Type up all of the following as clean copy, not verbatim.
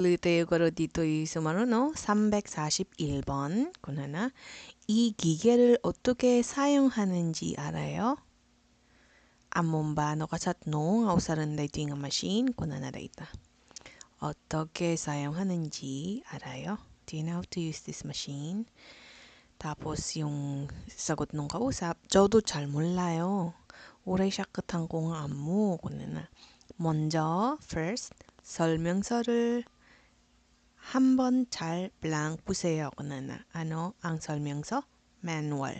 tayo dito suma로 341번 kunana. 이 기계를 어떻게 사용하는지 알아요? Amon ba no kasat no nga usaran da ito yung machine kunana data. 어떻게 사용하는지 알아요? Do you know how to use this machine? Tapos yung sagot nung kausap, 저도 잘 몰라요. 오래 시작한 공항 안무 kunana. 먼저 first 설명서를 한번 잘 blank 보세요. kunana. Ano ang 설명서? Manual.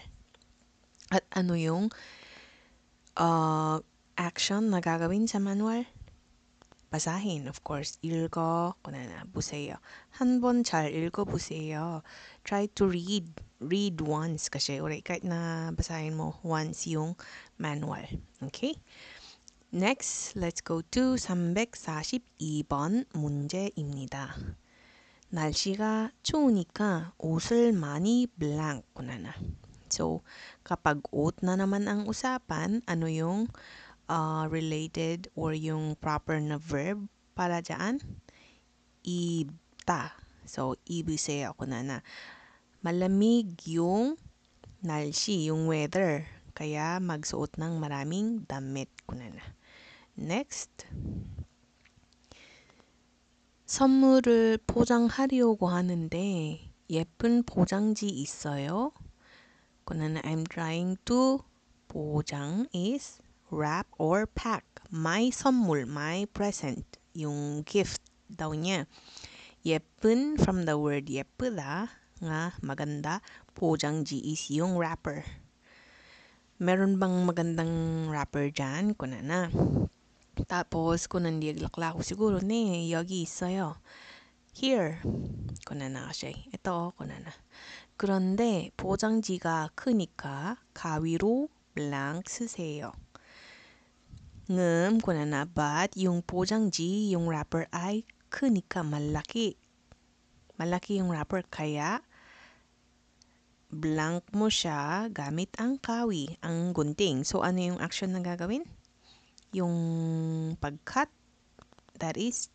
At ano yung action na gagawin sa manual? Basahin, of course. 읽어, kunana, 보세요. 한번 잘 읽어보세요. Try to read. Read once kasi ulit kahit na basahin mo once yung manual. Okay? Next, let's go to 342번 문제입니다. 날씨가 추우니까 옷을 많이 blank kunana. So, kapag 옷 na naman ang usapan, ano yung related or yung proper na verb para dyan? 입다. So, 입으세요 kunana. Malamig yung 날씨, yung weather. Kaya magsuot ng maraming damit kunana. Next. 선물을 포장하려고 하는데 예쁜 포장지 있어요? kunana, I'm trying to 포장 is wrap or pack. My 선물, my present, yung gift daw niya. 예쁜 from the word 예쁘다 nga maganda. 포장지 is yung wrapper. Meron bang magandang wrapper dyan? kunana. Tapos, kung nandiyaglakla ko siguro, 여기 있어요. Here. kunana kasi. ito, kunana. 그런데 포장지가 크니까 가위로 blank 쓰세요. kunana. But, yung 포장지, yung wrapper ay 크니까 malaki. Malaki yung wrapper. Kaya, blank mo siya gamit ang kawi, ang gunting. So, ano yung action na gagawin? Yung pag-cut, that is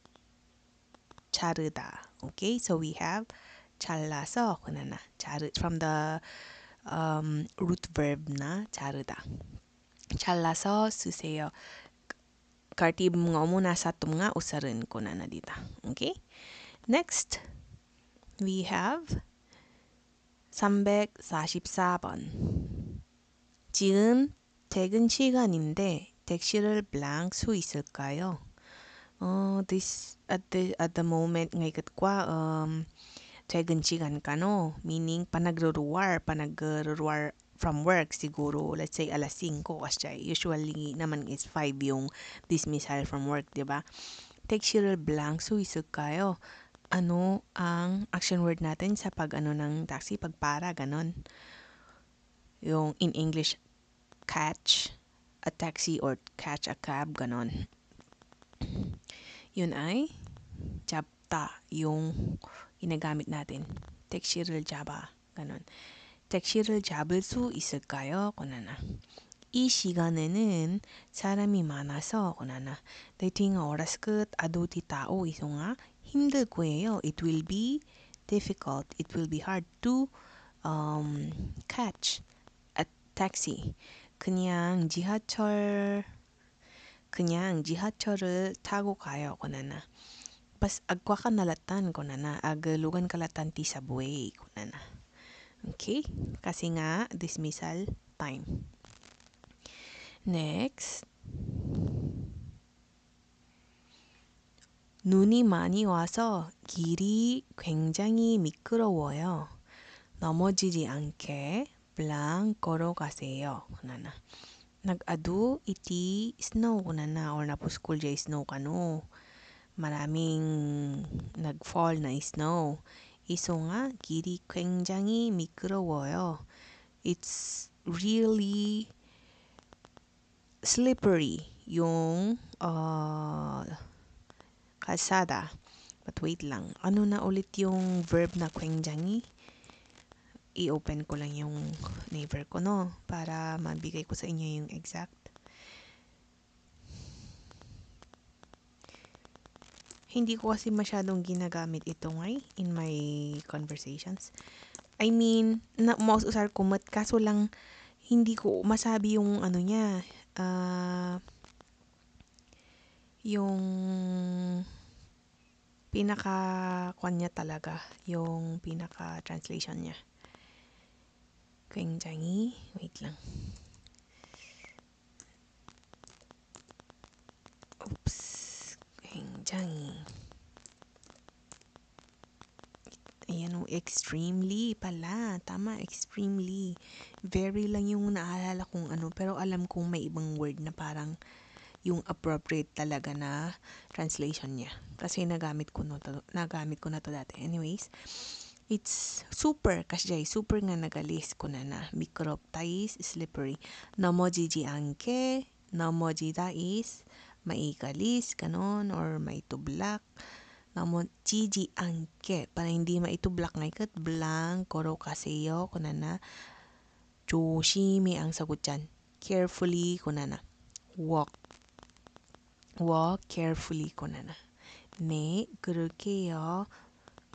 자르다. Okay, so we have 잘라서 kunana. From the root verb na 자르다. 잘라서 쓰세요. Kartib nga muna sa nga usarin kunana dita. Okay? Next, we have 344번. 지금 퇴근 시간인데 택시를 blank 수 있을까요? This at the moment ngayon kwa 퇴근 시간 ka no, meaning panagruruar from work siguro, let's say alas 5 kasi usually naman is 5 yung dismissal from work, di ba? 택시를 blank 수 있을까요? Ano ang action word natin sa pag ng taxi, pagpara, ganon. Yung in English, catch a taxi or catch a cab, ganon. Yun ay 잡다, yung ginagamit natin. 택시를 잡아, ganon. 택시를 잡을 수 있을까요? kunana. 이 시간에는 사람이 많아서 kunana. Dating oras 끝 ado di tao iso nga 힘들 거예요. It will be difficult. It will be hard to catch a taxi. 그냥 지하철을 타고 가요. kunana. Pas agwa ka nalatan kunana. Agalugan kalatan ti subway kunana. Okay? Kasi nga dismissal time. Next. 눈이 많이 와서 길이 굉장히 미끄러워요. 넘어지지 않게 blank 걸어가세요. kunana. Nag-adu iti snow kunana or napuskul jay snow kano. Maraming nag-fall na snow. Iso nga 길이 굉장히 미끄러워요. It's really slippery yung kalsada. But wait lang. Ano na ulit yung verb na 굉장히? I-open ko lang yung neighbor ko, no? Para mabigay ko sa inyo yung exact. hindi ko kasi masyadong ginagamit ito ngay in my conversations. I mean, mausar kumot kaso lang hindi ko masabi yung ano niya, yung pinaka kwan niya talaga, yung pinaka translation niya. 굉장히 wait lang. Oops. 굉장히 ayan, extremely pala. Tama, extremely. Very lang yung naalala kong ano, pero alam kong may ibang word na parang yung appropriate talaga na translation niya. Kasi nagamit ko na to dati. Anyways, it's super kasi super nga nagalis ko na 미끄럽다 is slippery. 넘어지지 않게, 넘어지다 is maigalis, ganon, or maitublak. 넘어지지 않게, para hindi maitublak ngayon, blank, 걸어가세요, kunana. 조심히 ang sagot dyan. Carefully, kunana. Walk carefully kunana. 네, 그럴게요.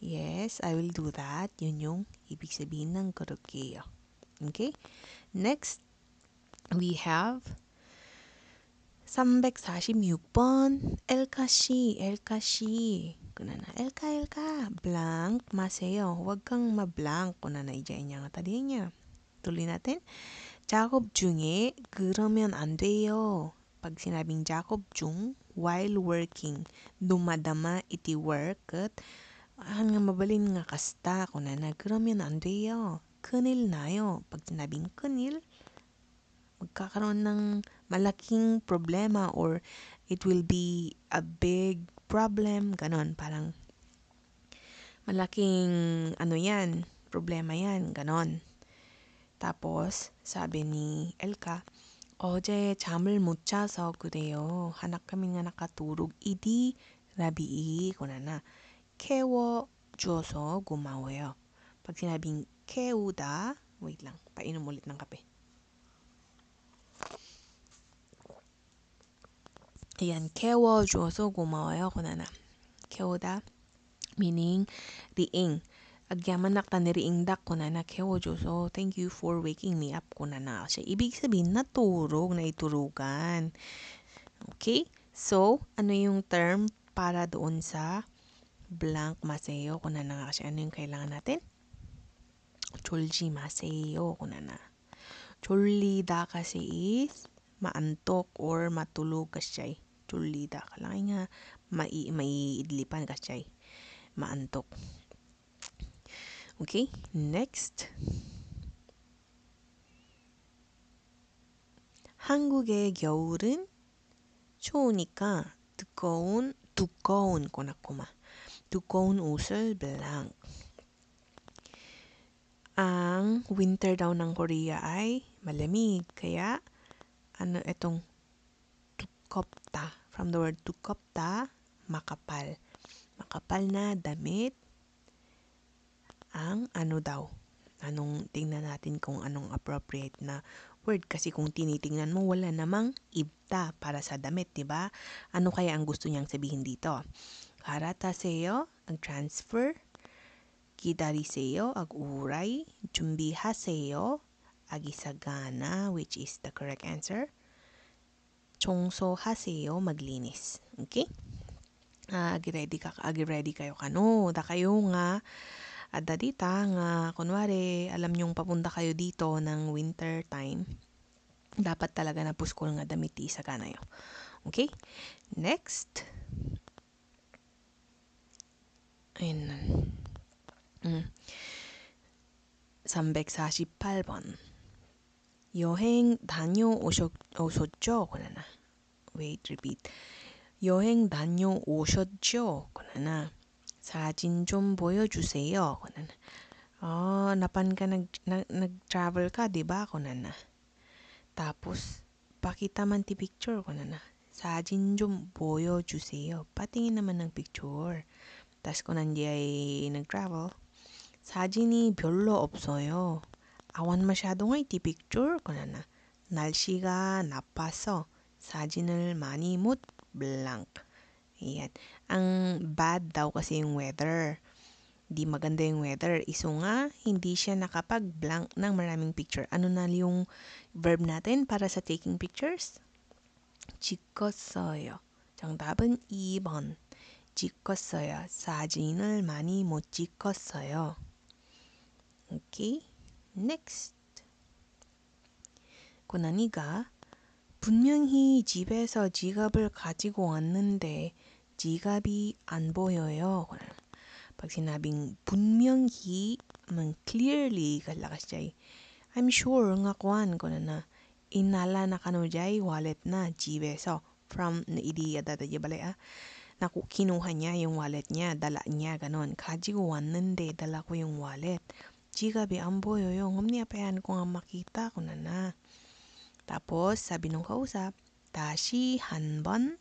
Yes, I will do that. Yun yung ibig sabihin ng 그럴게요. Okay? Next, we have 346번 엘카씨, 엘카씨. kunana. 엘카, blank 마세요. Huwag kang ma-blank. kunana. 이제 nga tadi niya. tuloy natin. 작업 중에 그러면 안 돼요. Pag sinabing 작업 중, while working, dumadama iti work, at nga mabalin nga kasta, kunana, 그러면 안 돼요. 큰일 nayo. Pag sinabing 큰일, magkakaroon ng malaking problema or it will be a big problem, ganon. Parang malaking ano yan, problema yan, ganon. Tapos, sabi ni Elka, 어제 잠을 못 자서 그래요. 하나 kaming nga nakatulog. Idi rabii kunana. 깨워줘서 고마워요. Pag sinabing 깨우다, wait lang, painom ulit ng kape. Ayan, 깨워줘서 고마워요. kunana. 깨우다, meaning riing. Agyaman nakta ni riing dak kunana 깨워줘서 thank you for waking me up kunana. Siya ibig sabihin naturog, na iturugan. Okay? So, ano yung term para doon sa blank maseyo kunana nga kasi ano yung kailangan natin? 졸지 마세요 kunana. 졸리다 kasi is maantok or matulog kasi. 졸리다. Kalangay nga maiidlipan kasi. maantok. Okay, next. 한국의 겨울은 추우니까 두꺼운 꼬나꼬마. 두꺼운 옷을 blank. Ang winter daw ng Korea ay malamig. Kaya, ano itong 두껍다. From the word 두껍다, makapal. Makapal na damit. Ang ano daw. Tingnan natin kung anong appropriate na word. Kasi kung tinitingnan mo, wala namang ibta para sa damit, diba? Ano kaya ang gusto niyang sabihin dito? 갈아타세요. ang transfer. 기다리세요. ang uray. 준비하세요. ang isagana, which is the correct answer. 청소하세요. maglinis. Okay? Agi-ready kayo kano. Da kayo nga ada dita nga kunwari alam nyong papunta kayo dito ng winter time, dapat talaga na puskol nga damit isa ka na yun. Okay? Next. Ayun. 348번. 여행 다녀오셨죠? kunana. Wait, repeat. 여행 다녀오셨죠? kunana. 사진 좀 보여주세요. kunana. Napan ka nag-travel ka, di ba? kunana. Tapos, pakita man ti picture kunana. 사진 좀 보여주세요. Patingin naman ng picture. tapos kung nandiyan ay nag-travel, 사진이 별로 없어요. 아원 마셔도 티 picture kunana. 날씨가 나빠서 사진을 많이 못 blank. Ayan. Ang bad daw kasi yung weather. Di maganda yung weather. Iso nga, hindi siya nakapag-blank ng maraming picture. Ano na yung verb natin para sa taking pictures? 찍었어요. 정답은 2번. 찍었어요. 사진을 많이 못 찍었어요. 오케이. Next. 고난이가 분명히 집에서 지갑을 가지고 왔는데 지갑이 안 보여요. Pag sinabing 분명히, clearly, kalakas jay. I'm sure nga kuan ko na inala na kano jay wallet na 집에서 from idi adada balay na kinuha niya yung wallet niya, dala niya ganon. 가지고 왔는데 dala ko yung wallet. 지갑이 안 보여요. ngumni apayan ko nga makita ko na. Tapos sabi nung kausap, 다시 한번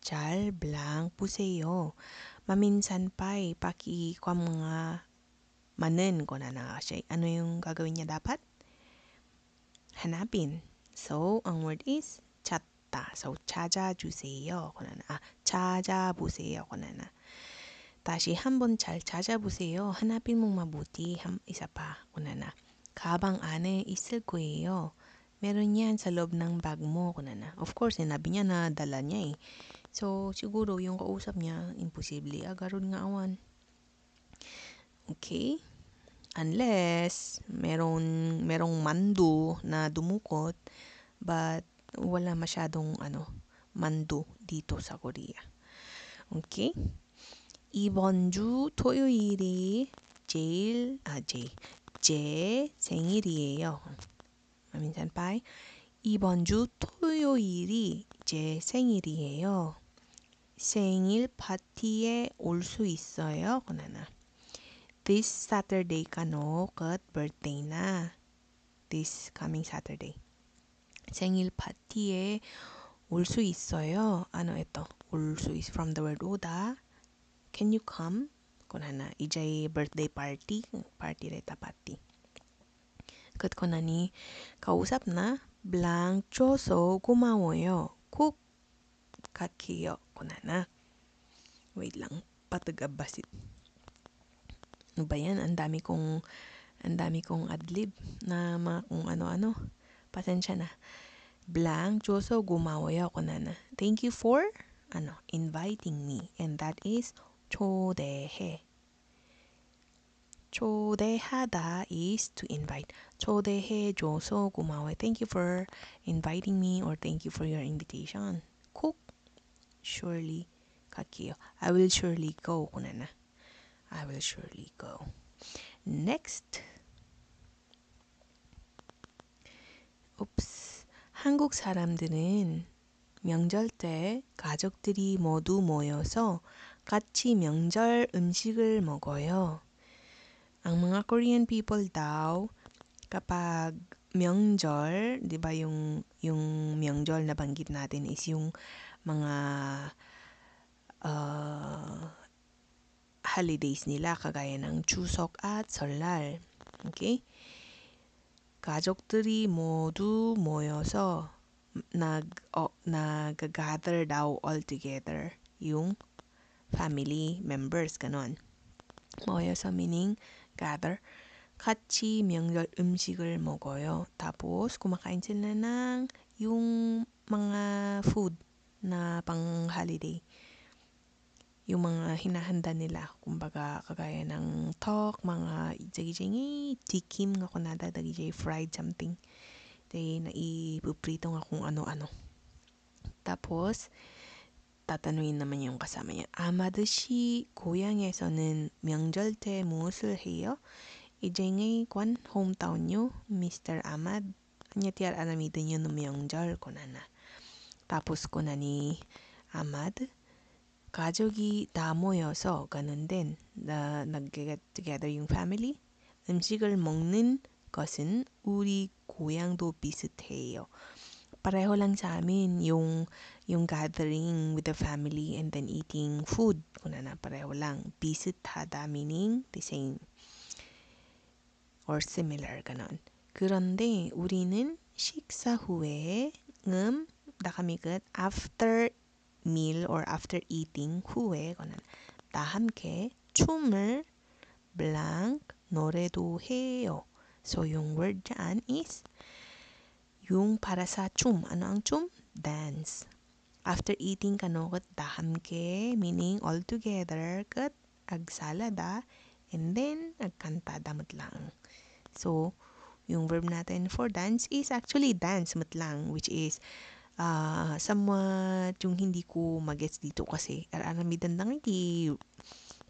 잘 blank 보세요. Maminsan pa'y pakikwam nga manen ko na siya. Ano yung gagawin niya dapat? Hanapin. So, ang word is 찾다. So, 찾아주세요. 찾아보세요. 다시 한번 잘 찾아보세요. hanapin mong mabuti. isa pa. 가방 안에 있을 거예요. Meron yan sa loob ng bag mo. Of course, sinabi niya na dala niya eh. So, siguro yung kausap niya, imposible. Agaron nga awan. Okay? Unless, merong mandu na dumukot, but wala masyadong mandu dito sa Korea. Okay? 이번 주 토요일이 제 생일이에요. 마민산 빠이. 이번 주 토요일이 제 생일이에요. 생일 파티에 올 수 있어요? This Saturday kano kat birthday na. This coming Saturday. 생일 파티에 올 수 있어요? Ano ito? 올 수 is from the word 오다. Can you come? ijay birthday party. Party reta party. kat ni kausap na blank 줘서 고마워요. 꼭 갈게요. Wait lang. Patag-abasit. Ano ba yan? Ang dami kong adlib na kung ano-ano. Pasensya na. Blank 줘서 고마워요. Thank you for inviting me. And that is 초대해. 초대하다 is to invite. 초대해줘서 고마워요. Thank you for inviting me or thank you for your invitation. 꼭 surely 갈게요. I will surely go. I will surely go. Next. Oops. 한국 사람들은 명절 때 가족들이 모두 모여서 같이 명절 음식을 먹어요. Ang mga Korean people daw, kapag 명절, di ba yung 명절 na banggit natin is yung mga holidays nila kagaya ng 추석 at 설날. Okay? 가족들이 모두 모여서 nag-gather daw all together yung family members ganon. 모여서 meaning gather. 같이 명절 음식을 먹어요. Tapos kumakain sila ng yung mga food na pang holiday. Yung mga hinahanda nila, kumbaga kagaya ng tok, mga dagijay tikim nga kunada, dagijay fried something. Day na ipuprito nga kung ano-ano. Tapos tatanungin naman yung kasama niya. 아마드 씨 고향에서는 명절 때 무엇을 해요? 이제 ngay kwan hometown nyo, Mr. Ahmad. Anya tiar alamidin nyo ng 명절 ko na. Tapos ko na ni Ahmad. 가족이 다 모여서 ganun din. Nag-get together yung family. 음식을 먹는 것은 우리 고향도 비슷해요. Pareho lang sa amin yung gathering with the family and then eating food. Pareho lang. 비슷하다 meaning the same or similar ganon. 그런데 우리는 식사 후에 나kamikot after meal or after eating 후에 다 함께 춤을 blank 노래도 해요. So yung word dyan is yung para sa 춤. Ano ang 춤? Dance. After eating kat da hamke, meaning all together, kat agsalada, and then agkanta damot lang. So, yung verb natin for dance is actually dance mat lang, which is somewhat yung hindi ko magets dito kasi aramidan lang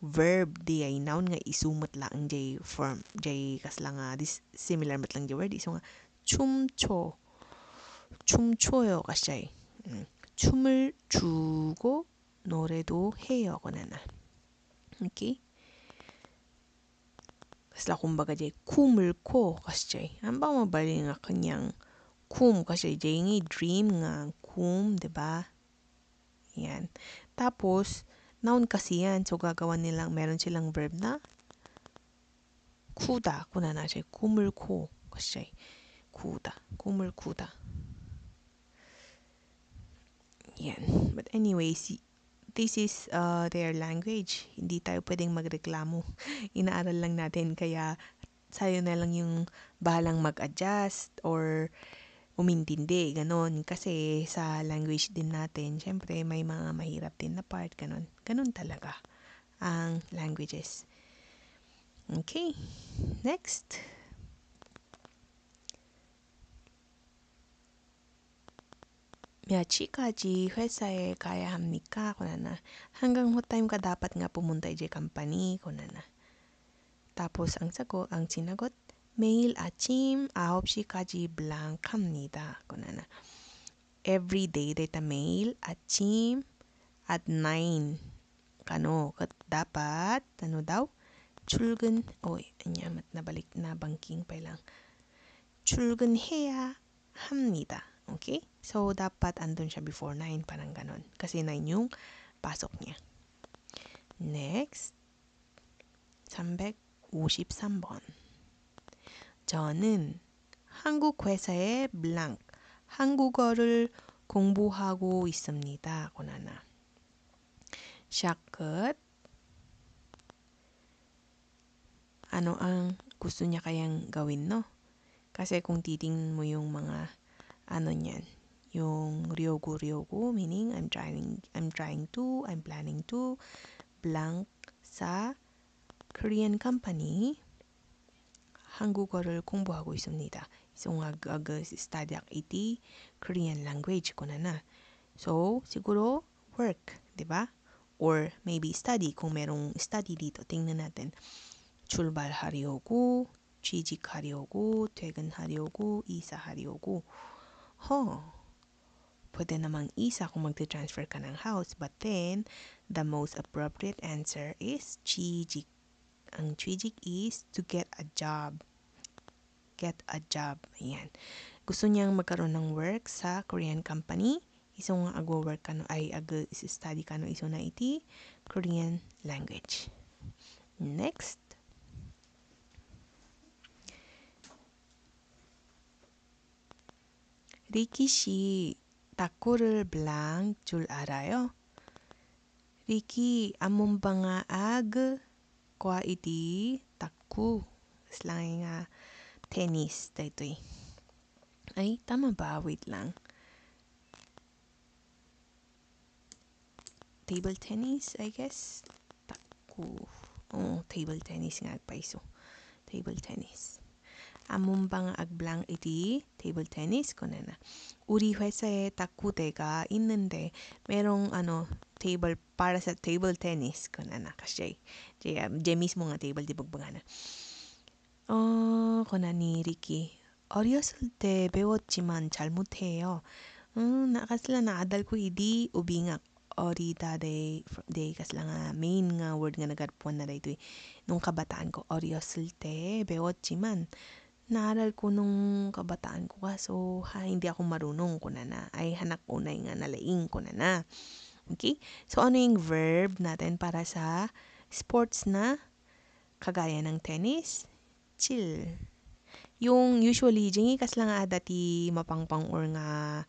verb di ay noun nga isumot lang jay form jay kasla nga this similar mat lang jay word iso nga 춤춰요 kasi 춤을 추고 노래도 해요 kunana. Okay? Kasla kumbaga jay kum을 ko kasi ang ba mabali nga kanyang kum kasi jay nga dream nga kum, diba? Yan. Tapos noun kasi yan, so gagawa nilang meron silang verb na kuda kunana jay kum을 ko kasi kuda kum을 kuda. Yan. But anyways, this is their language. Hindi tayo pwedeng magreklamo. Inaaral lang natin, kaya sayo na lang yung bahalang mag-adjust or umintindi, ganon. Kasi sa language din natin, syempre may mga mahirap din na part, ganon. Ganon talaga ang languages. Okay, next. 몇 시까지 회사에 가야 합니까? kunana. Hanggang what time ka dapat nga pumunta ije company? kunana. Tapos ang sinagot, 매일 아침 9시까지 blank 합니다. kunana. Every day data 매일 아침 at 9 kano kat dapat ano daw 출근 anyamat nabalik na banking pa lang. 출근해야 합니다. Okay? So, dapat andun siya before 9, parang ganon. Kasi 9 yung pasok niya. Next, 353번. 저는 한국 회사에 blank 한국어를 공부하고 있습니다. kunana. Siya kat ano ang gusto niya kayang gawin, no? Kasi kung titingnan mo yung mga ano niyan, yung ryogu, meaning I'm planning to blank sa Korean company 한국어를 공부하고 있습니다. So study iti Korean language kunana. So siguro work, 'di ba? Or maybe study kung merong study dito. tingnan natin. 출발하려고, 취직하려고, 퇴근하려고, 이사하려고. Pwede namang isa kung magte-transfer ka ng house. But then, the most appropriate answer is 취직. Ang 취직 is to get a job. Get a job. Ayan. Gusto niyang magkaroon ng work sa Korean company. Iso nga agwo-work ka no, ay study ka no, iso na iti Korean language. Next. 리키 씨, takku를 blank 줄 알아요? Ricky, among ba nga ag kwa iti takku? Slang nga tennis daytoy. Ay, tama ba? Wait lang. Table tennis, I guess. Takku. Table tennis nga agpaiso. Table tennis. among ba nga agblang iti table tennis kunana. 우리 회사에 탁구대가 있는데 merong table para sa table tennis kunana kasi je mismo nga table di bagbangana. kunani Ricky. 어렸을 때 배웠지만 잘못해요. nakasla naadal ko idi ubingak orida day kasla nga main nga word nga nagarpuan na daytoy nung kabataan ko. 어렸을 때 배웠지만 naaral ko nung kabataan ko kaso hindi ako marunong ko na ay hanak unay nga nalaing ko na. Okay? So ano yung verb natin para sa sports na kagaya ng tennis? Chill. Yung usually jingi kas lang nga dati mapangpang or nga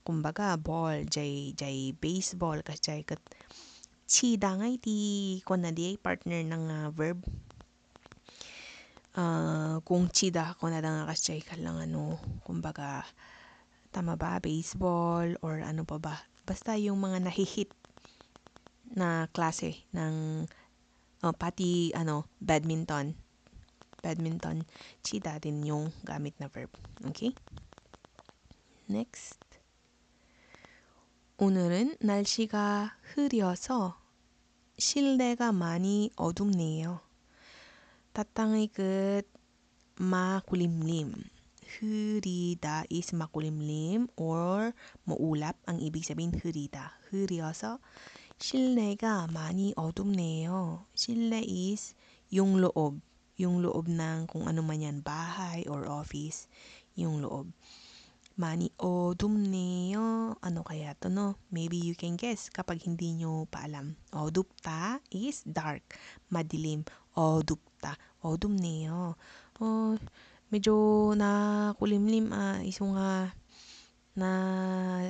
kumbaga ball jay baseball kasi kat chida ngay di ko na di partner ng verb. Kung chida ko na nga kasi lang ano, kumbaga tama ba, baseball or ano pa ba, basta yung mga nahihit na klase ng pati ano badminton chida din yung gamit na verb. Okay? Next. 오늘은 날씨가 흐려서 실내가 많이 어둡네요. tatangay 끝 makulimlim. 흐리다 is makulimlim or maulap ang ibig sabihin 흐리다. 흐려서 실내가 많이 어둡네요. 실내 is yung loob. Yung loob ng kung ano man yan, bahay or office, yung loob. 많이 어둡네요. Ano kaya to, no? Maybe you can guess kapag hindi nyo paalam. 어둡다 is dark, madilim. 어둡다, 어둡네요. medyo nakulimlim iso nga na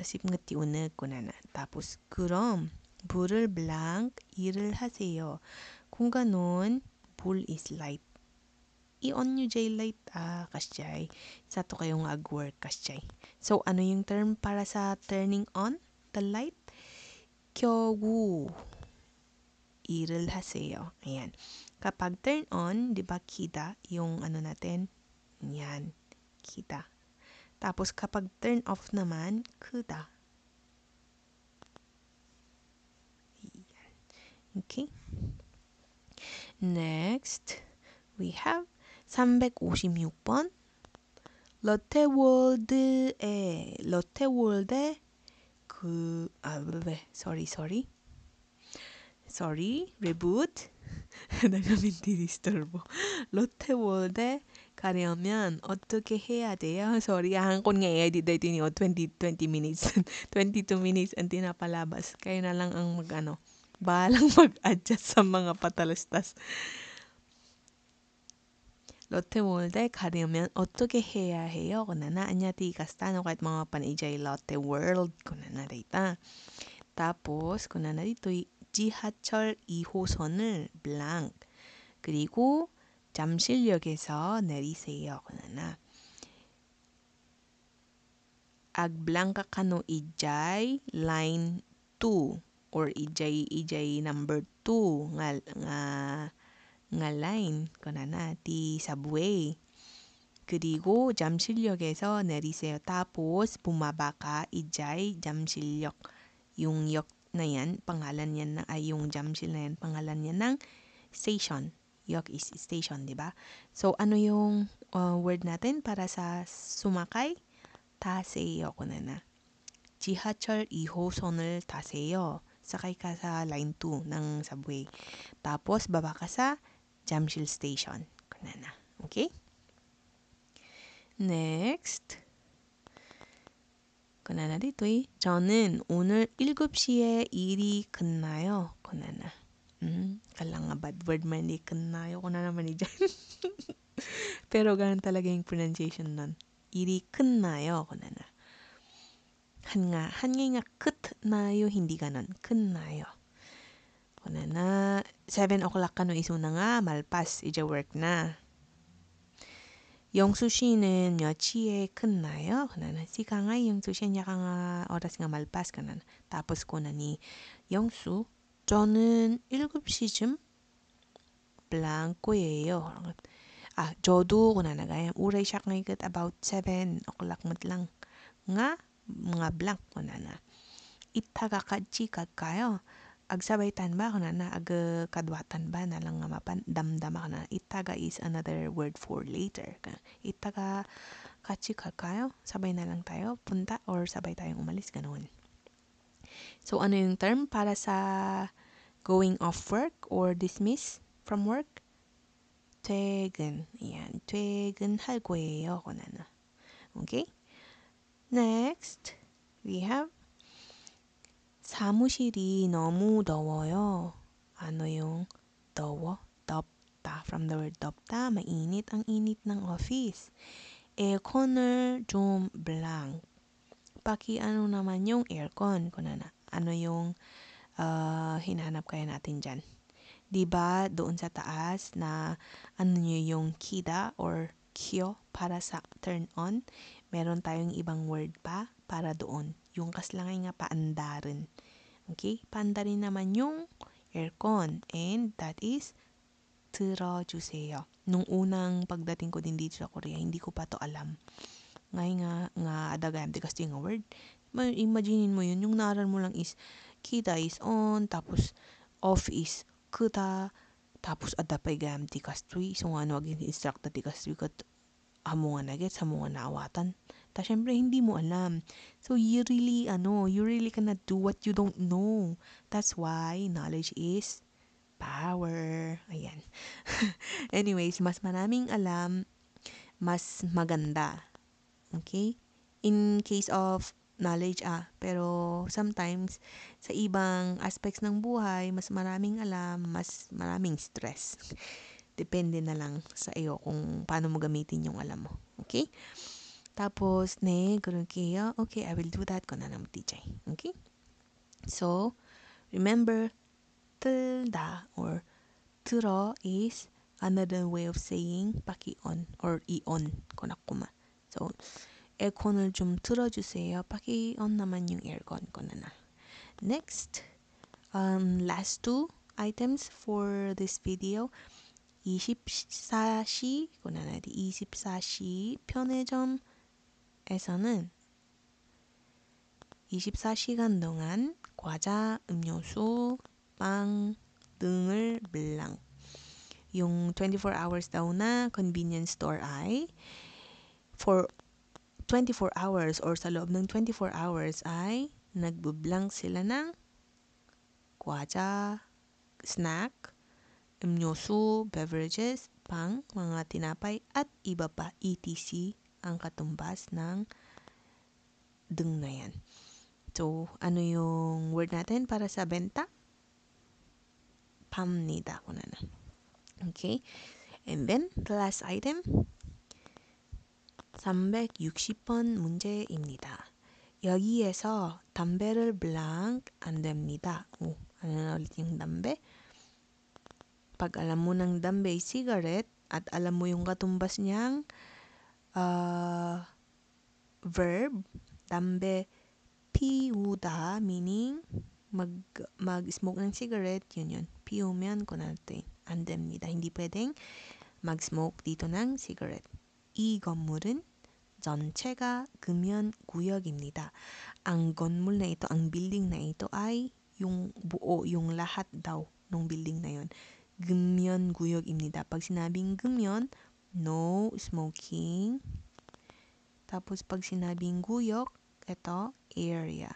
sipngati uneg ko na. Tapos 그럼 불을 blank 일을 하세요. Kung ganun, 불 is light. I-on nyo jay light kasyay. Sa to kayong ag-work kasyay. So, ano yung term para sa turning on the light? 켜고 일을 하세요. Ayan. Kapag turn on, di ba kita yung ano natin? Yan. Kita. Tapos kapag turn off naman, 끄다. Okay? Next, we have 356번. 롯데월드에 sorry, reboot. 나가면 디스터브. 롯데월드에 가려면 어떻게 해야 돼요? Sorry, hangkon nga i-edit dito niyo 20 minutes. 22 minutes ang tinapalabas. Kayo na lang ang bahalang mag-adjust sa mga patalastas. 롯데월드에 가려면 어떻게 해야 해요? Kunana, anyati kastano kahit mga panijay 롯데월드. kunana dita. Tapos, kunana dito, 지하철 2호선을 blank. 그리고 잠실역에서 내리세요. kunana. Ag blank kano ijay line 2 or ijay number 2 nga line kunana ti subway. 그리고 잠실역에서 내리세요. Tapos bumaba ka ijay 잠실역. Yung yok na yan, pangalan yan yung 잠실 na yan, pangalan yan ng station. Yok is station, di ba? So ano yung word natin para sa sumakay? 타세요. kunana. 지하철 2호선을 타세요. Sakay ka sa line 2 ng subway. Tapos baba ka sa 잠실 station. kunana. Okay? Next. kunana dito 저는 오늘 7시에 일이 끝나요. kunana. Kala nga bad word man di 끝나요. kunana naman dyan. Pero ganun talaga yung pronunciation nun. 일이 끝나요. kunana. 한nga 끝나요 hindi ganon. 끝나요. kunana 7 o'clock kano iso na nga malpas ija work na. 영수 씨는 몇 시에 끝나요? kunana. Sika nga 영수 씨 nya nga oras nga malpas kanan. Tapos kunani 영수 저는 7시쯤 blanco예요. 저도 kunana gaya uray siya ngayon about 7 o'clock lang. Nga blank kunana. 이따가 같이 갈까요? Agsabay-tan ba kunana kadwatan ba na lang nga mapan damdama kana. 이따가 is another word for later. 이따가 같이 갈까요? Sabay na lang tayo punta or sabay tayong umalis ganoon. So ano yung term para sa going off work or dismiss from work? 퇴근. Yan, 퇴근할 거예요 kunana. Okay? Next, we have 사무실이 너무 더워요. Ano yung 더워? 덥다. From the word 덥다, mainit ang init ng office. 에어컨을 좀 blank. ano naman yung aircon. Ano yung hinahanap kaya natin dyan. Diba doon sa taas na ano nyo yung kida or kyo para sa turn on, meron tayong ibang word pa para doon. Yung kaslangay nga paandarin. Okay? Paandarin naman yung aircon. And that is 들어주세요. Nung unang pagdating ko din dito sa Korea, hindi ko pa to alam. Ngayon nga adagam, di kasi nga word. Imaginin mo yun, yung naaral mo lang is, kita is on, tapos off is kuda, tapos adapay gam di kastui. So nga wag instruct di kastui kat hamungan na gets, hamungan na awatan. Ta syempre hindi mo alam. So you really cannot do what you don't know. That's why knowledge is power. Ayan. Anyways, mas maraming alam, mas maganda. Okay? In case of knowledge, pero sometimes, sa ibang aspects ng buhay, mas maraming alam, mas maraming stress. Depende na lang sa iyo kung paano mo gamitin yung alam mo. Okay? Tapos, 그럴게요. Okay, I will do that. Kung ano DJ. Okay? So, remember, 들다 or 들어 is another way of saying paki-on or i-on konakuma. So, 에어컨을 좀 틀어주세요. paki-on naman yung aircon ko na. Next, last two items for this video. 24시, 24시 편의점에서는 24시간 동안 과자, 음료수, 빵 등을 블랑. Yung 24 hours daw na convenience store ay for 24 hours or sa loob ng 24 hours ay nagbublank sila ng 과자, snack, 음료수, beverages, pang, mga tinapay at iba pa etc. ang katumbas ng dung na yan. So, ano yung word natin para sa benta? 팝니다. Okay? And then, the last item. 360번 문제입니다. 여기에서 담배를 blank 안 됩니다. ano na ulit yung 담배? Pag alam mo ng 담배 cigarette at alam mo yung katumbas niyang verb, 담배 피우다 meaning mag-smoke ng cigarette, yun. 피우면 kunwari 안 됩니다. Hindi pwedeng mag-smoke dito ng cigarette. 이 건물은 전체가 금연 구역입니다. Ang 건물 na ito, ang building na ito ay yung buo, yung lahat daw ng building na yun. 금연 구역입니다. Pag sinabing 금연, no smoking. Tapos pag sinabing 구역, ito, area.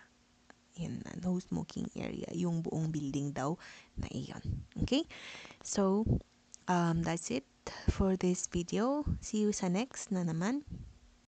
Yan na, no smoking area. Yung buong building daw na iyon. Okay? So, that's it for this video. See you sa next na naman.